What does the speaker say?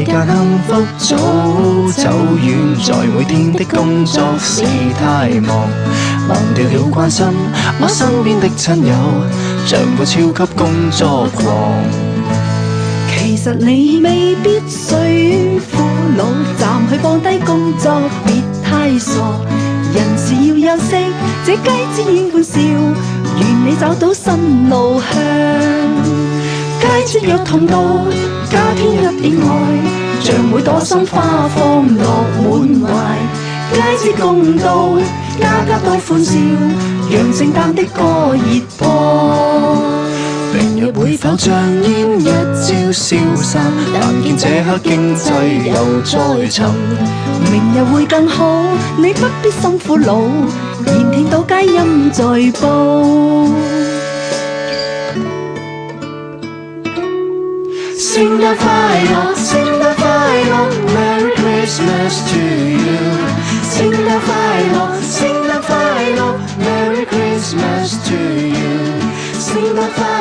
間幸福早走遠，在每天的工作是太忙，忘掉了關心我身邊的親友，像個超級工作狂。其實你未必需苦惱，暫去放低工作，別太傻。人是要休息，這雞子軟半笑，願你找到新路向。雞子若痛到加添一點愛，像每朵心花放落滿懷。雞子共度，家家都歡笑，讓聖誕的歌熱播。明日會否像煙一朝消散？但見這刻經濟又再尋。明日會更好，你不必辛苦勞，現聽到佳音在報。聖誕快樂，聖誕快樂 ，Merry Christmas to you。聖誕快樂，聖誕快樂 ，Merry Christmas to you。聖誕快樂。